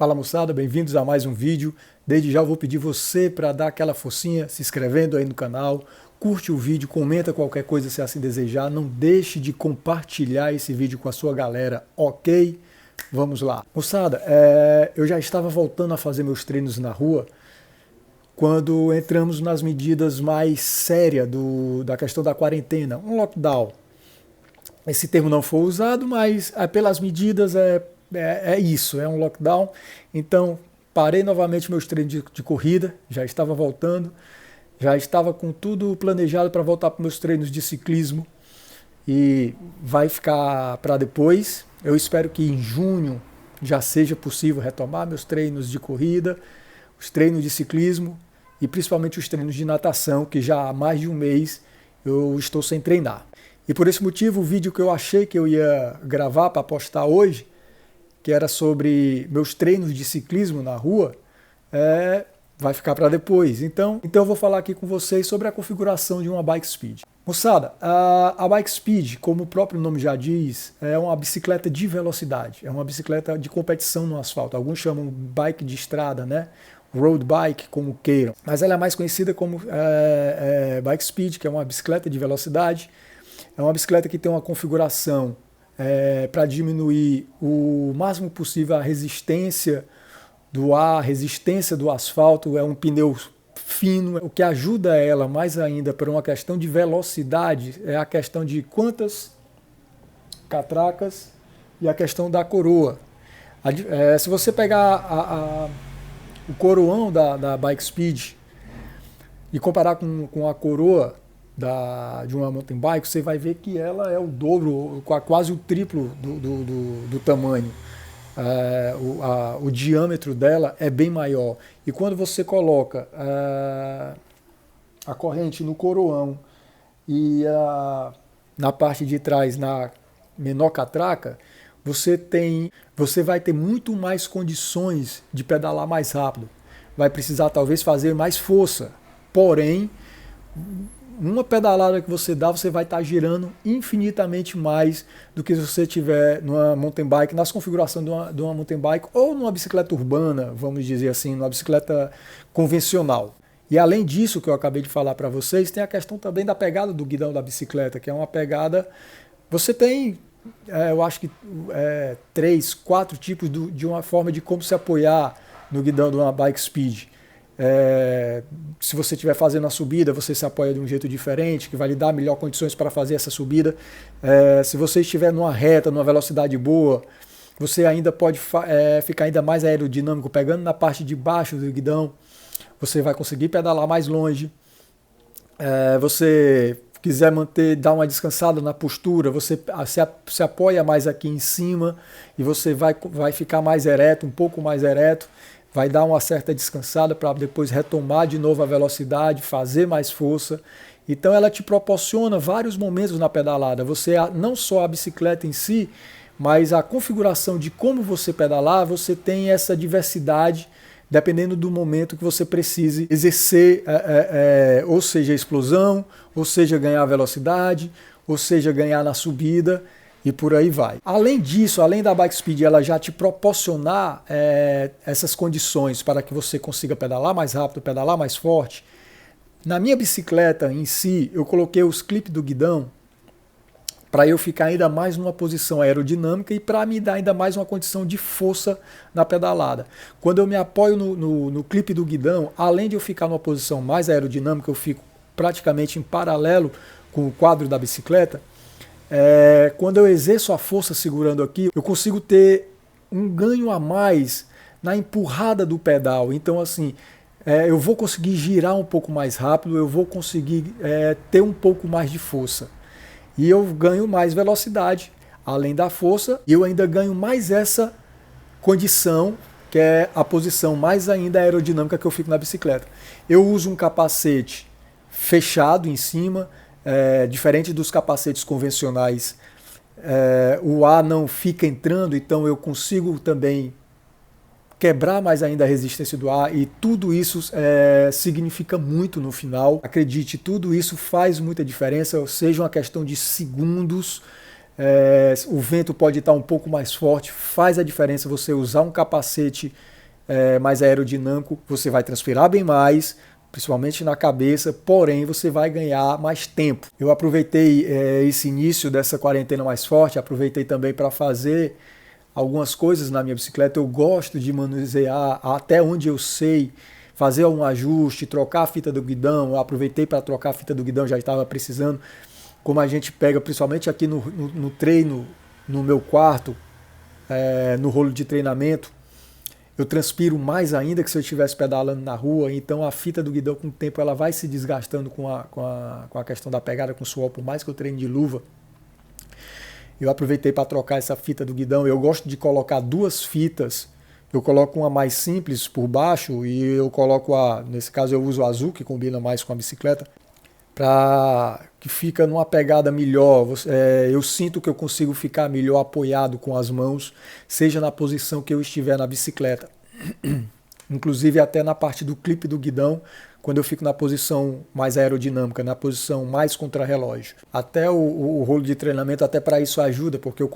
Fala moçada, bem-vindos a mais um vídeo. Desde já eu vou pedir você para dar aquela forcinha, se inscrevendo aí no canal, curte o vídeo, comenta qualquer coisa se assim desejar, não deixe de compartilhar esse vídeo com a sua galera, ok? Vamos lá. Moçada, eu já estava voltando a fazer meus treinos na rua quando entramos nas medidas mais sérias da questão da quarentena, um lockdown. Esse termo não foi usado, mas pelas medidas é isso, é um lockdown. Então, parei novamente meus treinos de corrida, já estava voltando, já estava com tudo planejado para voltar para meus treinos de ciclismo e vai ficar para depois. Eu espero que em junho já seja possível retomar meus treinos de corrida, os treinos de ciclismo e principalmente os treinos de natação, que já há mais de um mês eu estou sem treinar. E por esse motivo, o vídeo que eu achei que eu ia gravar para postar hoje, que era sobre meus treinos de ciclismo na rua, vai ficar para depois. Então eu vou falar aqui com vocês sobre a configuração de uma Bike Speed. Moçada, a Bike Speed, como o próprio nome já diz, é uma bicicleta de velocidade, é uma bicicleta de competição no asfalto. Alguns chamam bike de estrada, né? Road bike, como queiram. Mas ela é mais conhecida como Bike Speed, que é uma bicicleta de velocidade. É uma bicicleta que tem uma configuração para diminuir o máximo possível a resistência do ar, a resistência do asfalto. É um pneu fino. O que ajuda ela mais ainda por uma questão de velocidade é a questão de quantas catracas e a questão da coroa. Se você pegar o coroão da Bike Speed e comparar com a coroa de uma mountain bike, você vai ver que ela é o dobro, quase o triplo do tamanho. O diâmetro dela é bem maior. E quando você coloca a corrente no coroão e na parte de trás, na menor catraca, você vai ter muito mais condições de pedalar mais rápido. Vai precisar talvez fazer mais força. Porém, uma pedalada que você dá, você vai estar girando infinitamente mais do que se você tiver numa mountain bike, nas configurações de uma mountain bike ou numa bicicleta urbana, vamos dizer assim, numa bicicleta convencional. E além disso que eu acabei de falar para vocês, tem a questão também da pegada do guidão da bicicleta, que é uma pegada... Você tem, eu acho que 3, 4 tipos de uma forma de como se apoiar no guidão de uma Bike Speed. Se você estiver fazendo a subida, você se apoia de um jeito diferente, que vai lhe dar melhor condições para fazer essa subida. Se você estiver numa reta, numa velocidade boa, você ainda pode ficar ainda mais aerodinâmico, pegando na parte de baixo do guidão. Você vai conseguir pedalar mais longe. Você quiser dar uma descansada na postura, você se apoia mais aqui em cima e você vai ficar mais ereto, um pouco mais ereto. Vai dar uma certa descansada para depois retomar de novo a velocidade, fazer mais força. Então ela te proporciona vários momentos na pedalada. Você, não só a bicicleta em si, mas a configuração de como você pedalar, você tem essa diversidade dependendo do momento que você precise exercer, ou seja, a explosão, ou seja, ganhar velocidade, ou seja, ganhar na subida. E por aí vai. Além disso, além da Bike Speed ela já te proporcionar essas condições para que você consiga pedalar mais rápido, pedalar mais forte, na minha bicicleta em si, eu coloquei os clipes do guidão para eu ficar ainda mais numa posição aerodinâmica e para me dar ainda mais uma condição de força na pedalada. Quando eu me apoio no clipe do guidão, além de eu ficar numa posição mais aerodinâmica, eu fico praticamente em paralelo com o quadro da bicicleta. Quando eu exerço a força segurando aqui, eu consigo ter um ganho a mais na empurrada do pedal. Então assim, eu vou conseguir girar um pouco mais rápido, eu vou conseguir ter um pouco mais de força. E eu ganho mais velocidade, além da força, e eu ainda ganho mais essa condição, que é a posição mais ainda aerodinâmica que eu fico na bicicleta. Eu uso um capacete fechado em cima, diferente dos capacetes convencionais, o ar não fica entrando, então eu consigo também quebrar mais ainda a resistência do ar, e tudo isso significa muito no final. Acredite, tudo isso faz muita diferença, seja uma questão de segundos, o vento pode estar um pouco mais forte, faz a diferença você usar um capacete mais aerodinâmico, você vai transpirar bem mais, principalmente na cabeça, porém você vai ganhar mais tempo. Eu aproveitei esse início dessa quarentena mais forte, aproveitei também para fazer algumas coisas na minha bicicleta. Eu gosto de manusear até onde eu sei, fazer um ajuste, trocar a fita do guidão. Eu aproveitei para trocar a fita do guidão, já estava precisando. Como a gente pega, principalmente aqui no treino, no meu quarto, no rolo de treinamento, eu transpiro mais ainda que se eu estivesse pedalando na rua, então a fita do guidão com o tempo ela vai se desgastando com a questão da pegada com o suor, por mais que eu treine de luva. Eu aproveitei para trocar essa fita do guidão. Eu gosto de colocar duas fitas. Eu coloco uma mais simples por baixo e eu coloco nesse caso eu uso a azul, que combina mais com a bicicleta, para que fica numa pegada melhor. Eu sinto que eu consigo ficar melhor apoiado com as mãos, seja na posição que eu estiver na bicicleta. Inclusive até na parte do clipe do guidão, quando eu fico na posição mais aerodinâmica, na posição mais contra-relógio. Até o rolo de treinamento, até para isso ajuda, porque eu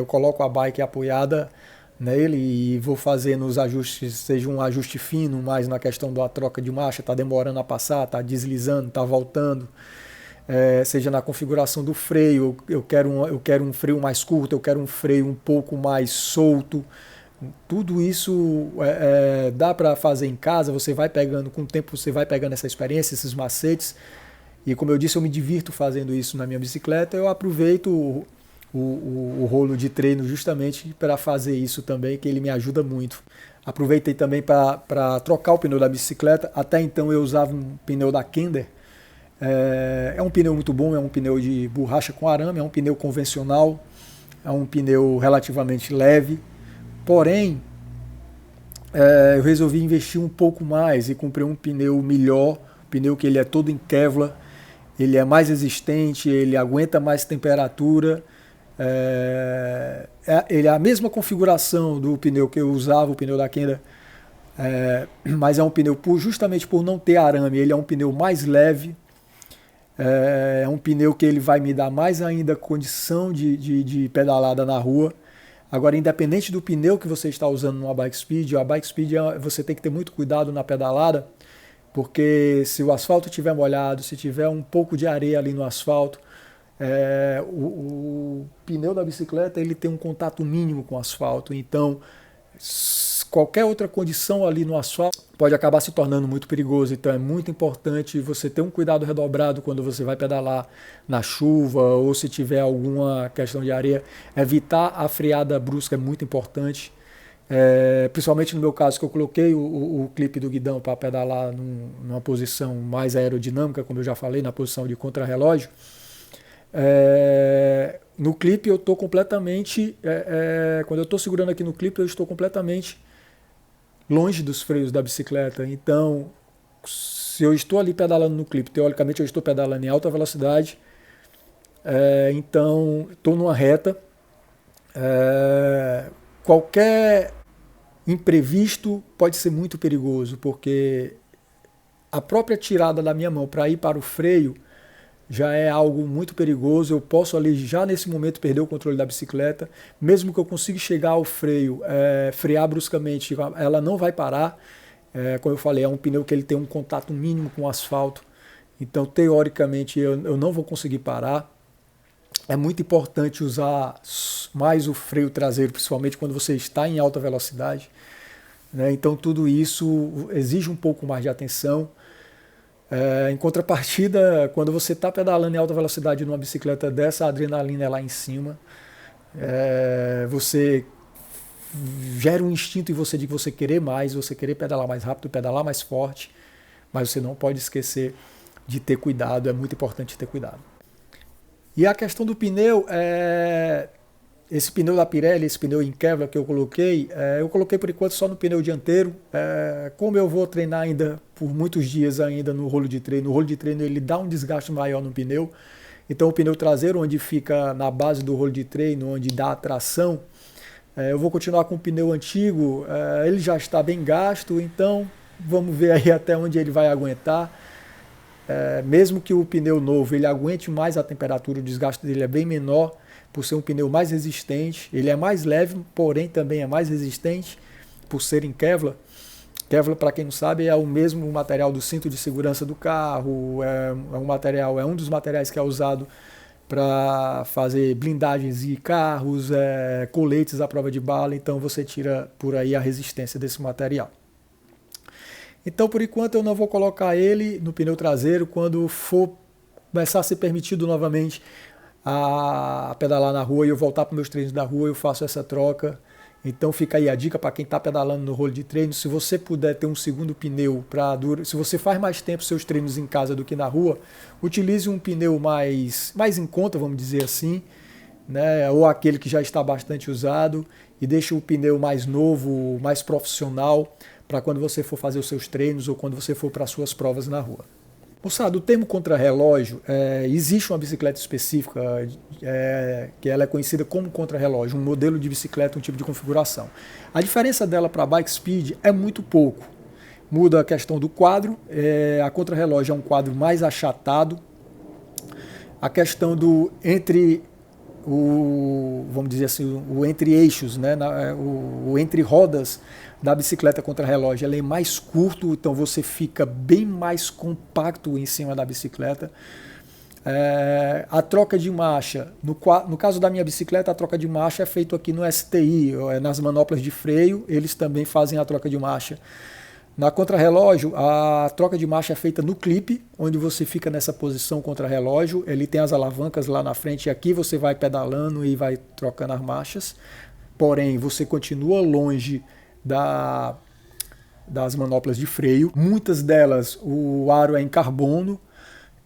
coloco a bike apoiada nele e vou fazendo os ajustes, seja um ajuste fino, mais na questão da troca de marcha, está demorando a passar, está deslizando, está voltando, seja na configuração do freio, eu quero um freio mais curto, eu quero um freio um pouco mais solto. Tudo isso dá para fazer em casa, você vai pegando, com o tempo você vai pegando essa experiência, esses macetes, e como eu disse, eu me divirto fazendo isso na minha bicicleta. Eu aproveito o rolo de treino justamente para fazer isso também, que ele me ajuda muito. Aproveitei também para trocar o pneu da bicicleta. Até então eu usava um pneu da Kender. É um pneu muito bom, é um pneu de borracha com arame, é um pneu convencional, é um pneu relativamente leve. Porém, eu resolvi investir um pouco mais e comprei um pneu melhor, um pneu que ele é todo em Kevlar, ele é mais resistente, ele aguenta mais temperatura. Ele é a mesma configuração do pneu que eu usava, o pneu da Kender, mas é um pneu justamente por não ter arame, ele é um pneu mais leve, é um pneu que ele vai me dar mais ainda condição de pedalada na rua. Agora, independente do pneu que você está usando numa bike speed, a bike speed você tem que ter muito cuidado na pedalada, porque se o asfalto estiver molhado, se tiver um pouco de areia ali no asfalto, o pneu da bicicleta ele tem um contato mínimo com o asfalto, então qualquer outra condição ali no asfalto pode acabar se tornando muito perigoso. Então é muito importante você ter um cuidado redobrado quando você vai pedalar na chuva ou se tiver alguma questão de areia. Evitar a freada brusca é muito importante, principalmente no meu caso, que eu coloquei o clipe do guidão para pedalar numa posição mais aerodinâmica, como eu já falei, na posição de contrarrelógio. No clipe eu estou completamente, quando eu estou segurando aqui no clipe, eu estou completamente longe dos freios da bicicleta. Então, se eu estou ali pedalando no clipe, teoricamente eu estou pedalando em alta velocidade, então estou numa reta, qualquer imprevisto pode ser muito perigoso, porque a própria tirada da minha mão para ir para o freio já é algo muito perigoso. Eu posso ali já nesse momento perder o controle da bicicleta, mesmo que eu consiga chegar ao freio, frear bruscamente, ela não vai parar. Como eu falei, é um pneu que ele tem um contato mínimo com o asfalto, então teoricamente eu não vou conseguir parar. É muito importante usar mais o freio traseiro, principalmente quando você está em alta velocidade, né? Então tudo isso exige um pouco mais de atenção. Em contrapartida, quando você está pedalando em alta velocidade numa bicicleta dessa, a adrenalina é lá em cima. Você gera um instinto em você de você querer mais, você querer pedalar mais rápido, pedalar mais forte, mas você não pode esquecer de ter cuidado, é muito importante ter cuidado. E a questão do pneu, esse pneu da Pirelli, esse pneu em Kevlar que eu coloquei por enquanto só no pneu dianteiro. Como eu vou treinar ainda por muitos dias ainda no rolo de treino ele dá um desgaste maior no pneu. Então o pneu traseiro, onde fica na base do rolo de treino, onde dá a tração, eu vou continuar com o pneu antigo, ele já está bem gasto, então vamos ver aí até onde ele vai aguentar. Mesmo que o pneu novo ele aguente mais a temperatura, o desgaste dele é bem menor, por ser um pneu mais resistente. Ele é mais leve, porém também é mais resistente por ser em Kevlar. Kevlar, para quem não sabe, é o mesmo material do cinto de segurança do carro, é um dos materiais que é usado para fazer blindagens de carros, coletes à prova de bala, então você tira por aí a resistência desse material. Então, por enquanto, eu não vou colocar ele no pneu traseiro. Quando for começar a ser permitido novamente a pedalar na rua e eu voltar para meus treinos da rua, eu faço essa troca. Então fica aí a dica para quem está pedalando no rolo de treino. Se você puder ter um segundo pneu para se você faz mais tempo seus treinos em casa do que na rua, utilize um pneu mais em conta, vamos dizer assim, né? Ou aquele que já está bastante usado, e deixe o pneu mais novo, mais profissional, para quando você for fazer os seus treinos ou quando você for para as suas provas na rua. Moçada, o termo contrarrelógio, existe uma bicicleta específica que ela é conhecida como contrarrelógio, um modelo de bicicleta, um tipo de configuração. A diferença dela para a Bike Speed é muito pouco. Muda a questão do quadro, a contrarrelógio é um quadro mais achatado. A questão do vamos dizer assim, o entre eixos, né, o entre rodas da bicicleta contrarrelógio, ela é mais curto, então você fica bem mais compacto em cima da bicicleta. A troca de marcha, no caso da minha bicicleta, a troca de marcha é feita aqui no STI, nas manoplas de freio, eles também fazem a troca de marcha. Na contrarrelógio, a troca de marcha é feita no clipe, onde você fica nessa posição contrarrelógio. Ele tem as alavancas lá na frente e aqui você vai pedalando e vai trocando as marchas. Porém, você continua longe das manoplas de freio. Muitas delas, o aro é em carbono,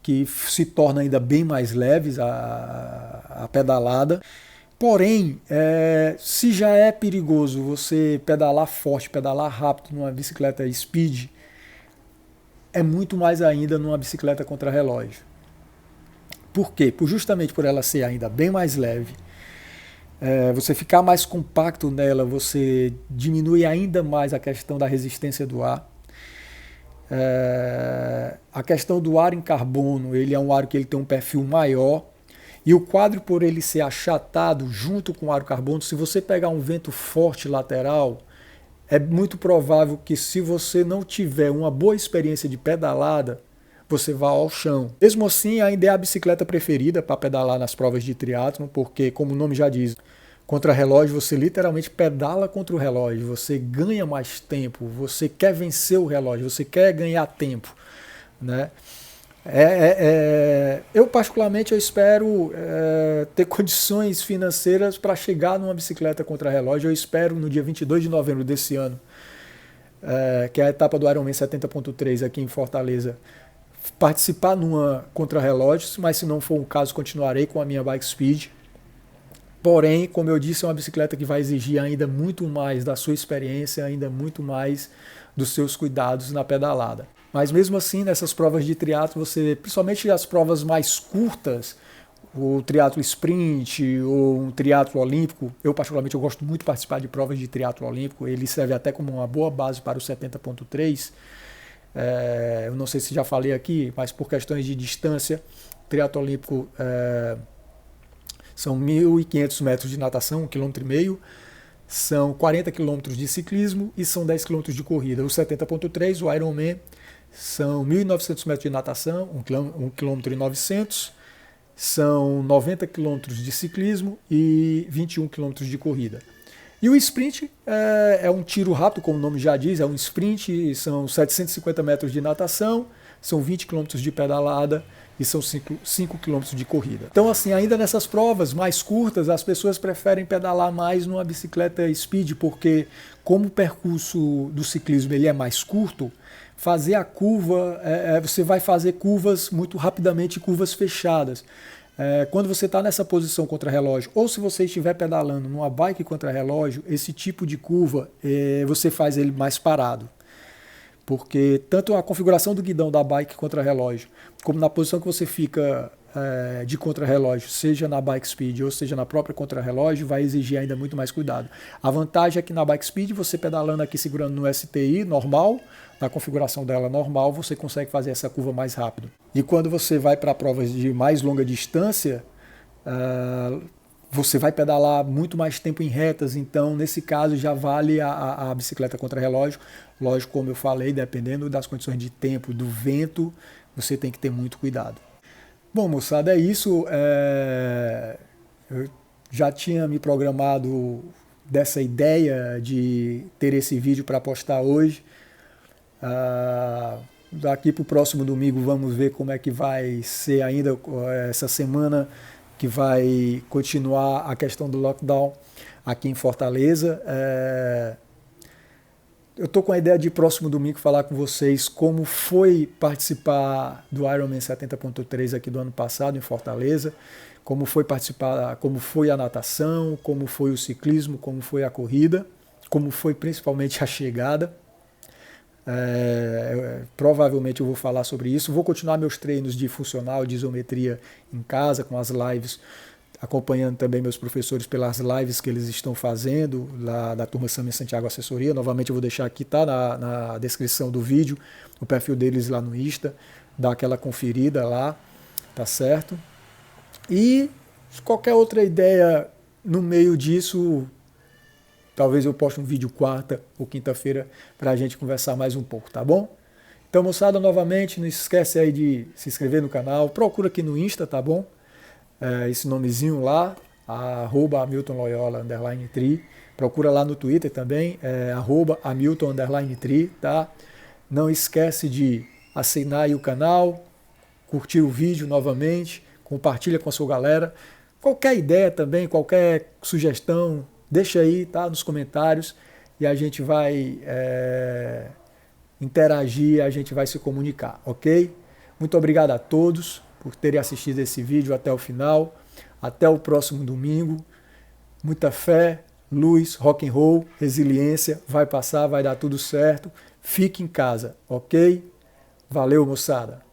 que se torna ainda bem mais leves a pedalada. Porém, se já é perigoso você pedalar forte, pedalar rápido numa bicicleta speed, é muito mais ainda numa bicicleta contrarrelógio. Por quê? Justamente por ela ser ainda bem mais leve, você ficar mais compacto nela, você diminui ainda mais a questão da resistência do ar. A questão do aro em carbono, ele é um aro que ele tem um perfil maior. E o quadro, por ele ser achatado junto com o aro carbono, se você pegar um vento forte lateral, é muito provável que, se você não tiver uma boa experiência de pedalada, você vá ao chão. Mesmo assim, ainda é a bicicleta preferida para pedalar nas provas de triatlon, porque, como o nome já diz, contra-relógio, você literalmente pedala contra o relógio, você ganha mais tempo, você quer vencer o relógio, você quer ganhar tempo, né? Eu particularmente espero ter condições financeiras para chegar numa bicicleta contra-relógio. Eu espero no dia 22 de novembro desse ano, que é a etapa do Ironman 70.3 aqui em Fortaleza, participar numa contra-relógio, mas se não for o caso, continuarei com a minha Bike Speed. Porém, como eu disse, é uma bicicleta que vai exigir ainda muito mais da sua experiência, ainda muito mais dos seus cuidados na pedalada. Mas mesmo assim, nessas provas de triatlo, principalmente as provas mais curtas, o triatlo sprint ou um triatlo olímpico, eu particularmente gosto muito de participar de provas de triatlo olímpico, ele serve até como uma boa base para o 70.3. Eu não sei se já falei aqui, mas por questões de distância, o triatlo olímpico são 1.500 metros de natação, 1,5 km, são 40 km de ciclismo e são 10 km de corrida. O 70.3, o Ironman, são 1.900 metros de natação, 1,9 km, são 90 km de ciclismo e 21 km de corrida. E o sprint é um tiro rápido, como o nome já diz, é um sprint, são 750 metros de natação, são 20 km de pedalada e são 5 km de corrida. Então, assim, ainda nessas provas mais curtas, as pessoas preferem pedalar mais numa bicicleta speed, porque como o percurso do ciclismo ele é mais curto, fazer a curva, você vai fazer curvas muito rapidamente, curvas fechadas. Quando você está nessa posição contra-relógio, ou se você estiver pedalando numa bike contra-relógio, esse tipo de curva, você faz ele mais parado. Porque tanto a configuração do guidão da bike contra-relógio, como na posição que você fica de contra-relógio, seja na Bike Speed ou seja na própria contra-relógio, vai exigir ainda muito mais cuidado. A vantagem é que na Bike Speed, você pedalando aqui segurando no STI normal, na configuração dela normal, você consegue fazer essa curva mais rápido. E quando você vai para provas de mais longa distância, você vai pedalar muito mais tempo em retas, então nesse caso já vale a bicicleta contra-relógio. Lógico, como eu falei, dependendo das condições de tempo, do vento, você tem que ter muito cuidado. Bom, moçada, é isso. Eu já tinha me programado dessa ideia de ter esse vídeo para postar hoje. Daqui para o próximo domingo vamos ver como é que vai ser ainda essa semana, que vai continuar a questão do lockdown aqui em Fortaleza. Eu estou com a ideia de próximo domingo falar com vocês como foi participar do Ironman 70.3 aqui do ano passado em Fortaleza, como foi participar, como foi a natação, como foi o ciclismo, como foi a corrida, como foi principalmente a chegada. Provavelmente eu vou falar sobre isso. Vou continuar meus treinos de funcional, de isometria em casa, com as lives, acompanhando também meus professores pelas lives que eles estão fazendo lá da turma Sami Santiago Assessoria. Novamente eu vou deixar aqui, tá, na descrição do vídeo, o perfil deles lá no Insta, dá aquela conferida lá, tá certo? E qualquer outra ideia no meio disso, talvez eu poste um vídeo quarta ou quinta-feira para a gente conversar mais um pouco, tá bom? Então, moçada, novamente, não esquece aí de se inscrever no canal, procura aqui no Insta, tá bom? Esse nomezinho lá, @HamiltonLoyola_tri. Procura lá no Twitter também, @Hamilton_tri, tá? Não esquece de assinar aí o canal, curtir o vídeo novamente, compartilha com a sua galera. Qualquer ideia também, qualquer sugestão, deixa aí, tá, nos comentários, e a gente vai interagir, a gente vai se comunicar, ok? Muito obrigado a todos por terem assistido esse vídeo até o final. Até o próximo domingo. Muita fé, luz, rock and roll, resiliência. Vai passar, vai dar tudo certo. Fique em casa, ok? Valeu, moçada!